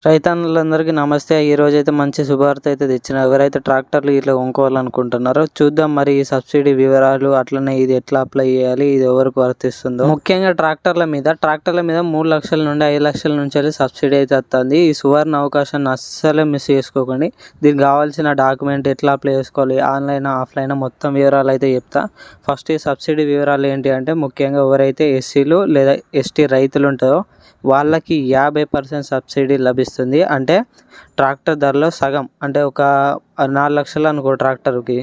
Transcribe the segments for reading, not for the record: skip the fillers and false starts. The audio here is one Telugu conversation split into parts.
రైతన్నలందరికీ నమస్తే. ఈరోజైతే మంచి శుభవార్త అయితే తెచ్చిన. ఎవరైతే ట్రాక్టర్లు ఇట్లా కొనుక్కోవాలనుకుంటున్నారో చూద్దాం మరి ఈ సబ్సిడీ వివరాలు, అట్లనే ఇది ఎట్లా అప్లై చేయాలి, ఇది ఎవరికి వర్తిస్తుందో. ముఖ్యంగా ట్రాక్టర్ల మీద 3 లక్షల నుండి 5 లక్షల నుంచి సబ్సిడీ అయితే వస్తుంది. ఈ సువర్ణ అవకాశాన్ని అస్సలే మిస్ చేసుకోకండి. దీనికి కావాల్సిన డాక్యుమెంట్ ఎట్లా అప్లై చేసుకోవాలి, ఆన్లైన్ ఆఫ్లైన్ మొత్తం వివరాలు అయితే చెప్తా. ఫస్ట్ ఈ సబ్సిడీ వివరాలు ఏంటి అంటే, ముఖ్యంగా ఎవరైతే ఎస్సీలు లేదా ఎస్టీ రైతులు ఉంటారో వాళ్ళకి 50% సబ్సిడీ లభిస్తుంది. అంటే ట్రాక్టర్ ధరలో సగం, అంటే ఒక 4 లక్షలు అనుకో ట్రాక్టర్కి,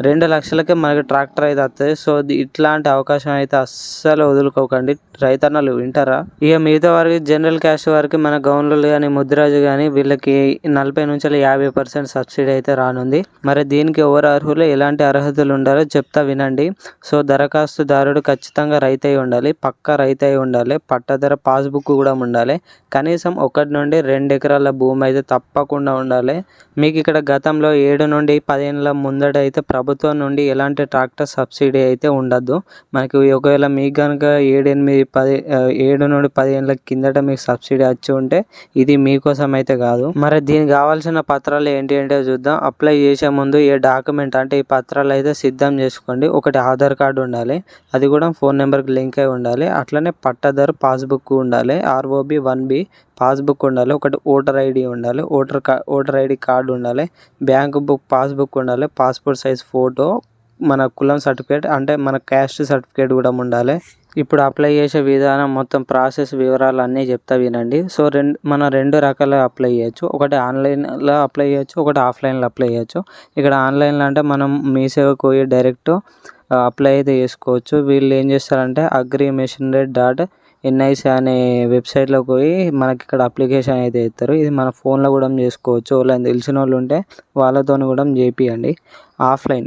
2 లక్షలకే మనకి ట్రాక్టర్ అయితే వస్తుంది. సో ఇట్లాంటి అవకాశం అయితే అస్సలు వదులుకోకండి. రైతన్నలు వింటారా? ఇక మిగతా వారికి జనరల్ క్యాస్ట్ వారికి మన గౌన్లు కానీ ముద్రాజు కానీ వీళ్ళకి 40 నుంచి 50% సబ్సిడీ అయితే రానుంది. మరి దీనికి ఎవరు అర్హులు, ఎలాంటి అర్హతలు ఉండాలో చెప్తా వినండి. సో దరఖాస్తుదారుడు ఖచ్చితంగా రైతు అయి ఉండాలి, పక్కా రైతు అయి ఉండాలి, పట్టదార పాస్బుక్ కూడా ఉండాలి, కనీసం 1 నుండి 2 ఎకరాల భూమి అయితే తప్పకుండా ఉండాలి. మీకు ఇక్కడ గతంలో 7 నుండి 10 ఏళ్ళ ముందట అయితే ప్రభుత్వం నుండి ఎలాంటి ట్రాక్టర్ సబ్సిడీ అయితే ఉండద్దు. మనకి ఒకవేళ మీకు కనుక 7 నుండి 10 ఏళ్ళ కిందట మీకు సబ్సిడీ వచ్చి ఉంటే ఇది మీకోసం అయితే కాదు. మరి దీనికి కావాల్సిన పత్రాలు ఏంటి అంటే చూద్దాం. అప్లై చేసే ముందు ఏ డాక్యుమెంట్ అంటే ఈ పత్రాలు అయితే సిద్ధం చేసుకోండి. ఒకటి ఆధార్ కార్డు ఉండాలి, అది కూడా ఫోన్ నెంబర్కి లింక్ అయి ఉండాలి. అట్లనే పట్టదారు పాస్బుక్ ఉండాలి, ROB 1B పాస్బుక్ ఉండాలి, ఒకటి ఓటర్ ఐడి ఉండాలి, ఓటర్ ఐడి కార్డు ఉండాలి, బ్యాంక్ బుక్ పాస్బుక్ ఉండాలి, పాస్పోర్ట్ సైజ్ ఫోటో, మన కులం సర్టిఫికేట్ అంటే మన క్యాస్ట్ సర్టిఫికేట్ కూడా ఉండాలి. ఇప్పుడు అప్లై చేసే విధానం మొత్తం ప్రాసెస్ వివరాలు అన్నీ చెప్తా వినండి. సో మనం 2 రకాలుగా అప్లై చేయొచ్చు. ఒకటి ఆన్లైన్లో అప్లై చేయొచ్చు, ఒకటి ఆఫ్లైన్లో అప్లై చేయొచ్చు. ఇక్కడ ఆన్లైన్లో అంటే మనం మీ సేవకు పోయి డైరెక్ట్ అప్లై అయితే చేసుకోవచ్చు. వీళ్ళు ఏం చేస్తారంటే agrimachinery.nic అనే వెబ్సైట్లోకి పోయి మనకి ఇక్కడ అప్లికేషన్ అయితే ఇస్తారు. ఇది మన ఫోన్లో కూడా చేసుకోవచ్చు. వాళ్ళని తెలిసిన వాళ్ళు ఉంటే వాళ్ళతో కూడా చేపియండి.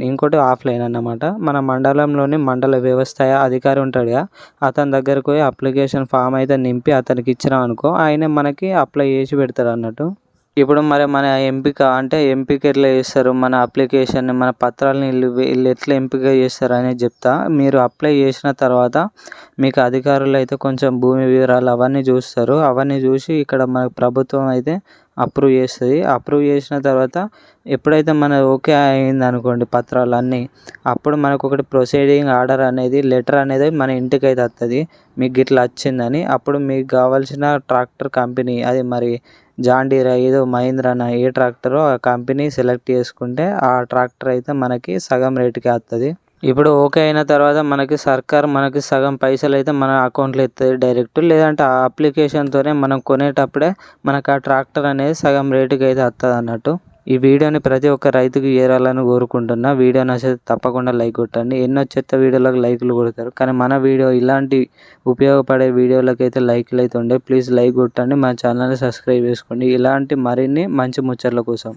ఇంకోటి ఆఫ్లైన్ అన్నమాట. మన మండలంలోని మండల వ్యవసాయ అధికారి ఉంటాడుగా, అతని దగ్గరకు పోయి అప్లికేషన్ ఫామ్ అయితే నింపి అతనికి ఇచ్చినాం అనుకో, ఆయన మనకి అప్లై చేసి పెడతారు అన్నట్టు. ఇప్పుడు మరి మన ఎంపిక ఎట్లా చేస్తారు, మన అప్లికేషన్ని, మన పత్రాలని వీళ్ళు ఎట్లా ఎంపిక చేస్తారు అనేది చెప్తా. మీరు అప్లై చేసిన తర్వాత మీకు అధికారులు అయితే కొంచెం భూమి వివరాలు అవన్నీ చూస్తారు. అవన్నీ చూసి ఇక్కడ మన ప్రభుత్వం అయితే అప్రూవ్ చేస్తుంది. అప్రూవ్ చేసిన తర్వాత ఎప్పుడైతే మన ఓకే అయింది అనుకోండి పత్రాలన్నీ, అప్పుడు మనకు ఒకటి ప్రొసీడింగ్ ఆర్డర్ అనేది, లెటర్ అనేది మన ఇంటికి అయితే వస్తుంది, మీకు ఇట్లా వచ్చిందని. అప్పుడు మీకు కావాల్సిన ట్రాక్టర్ కంపెనీ, అది మరి జాన్ డీర్ ఏదో మహీంద్రానా ఏ ట్రాక్టరో ఆ కంపెనీ సెలెక్ట్ చేసుకుంటే ఆ ట్రాక్టర్ అయితే మనకి సగం రేటుకి వస్తుంది. ఇప్పుడు ఓకే అయిన తర్వాత మనకి సగం పైసలు అయితే మన అకౌంట్లో ఇస్తుంది డైరెక్ట్. లేదంటే ఆ అప్లికేషన్తోనే మనం కొనేటప్పుడే మనకు ఆ ట్రాక్టర్ అనేది సగం రేటుకి అయితే వస్తుంది అన్నట్టు. ఈ వీడియోని ప్రతి ఒక్క రైతుకి చేరాలని కోరుకుంటున్నా. వీడియో నచ్చితే తప్పకుండా లైక్ కొట్టండి. ఎన్నో చెత్త వీడియోలకు లైకులు కొడతారు, కానీ మన వీడియో ఇలాంటి ఉపయోగపడే వీడియోలకు అయితే లైకులు అయితే ఉండే. ప్లీజ్ లైక్ కొట్టండి, మన ఛానల్ని సబ్స్క్రైబ్ చేసుకోండి ఇలాంటి మరిన్ని మంచి ముచ్చట్ల కోసం.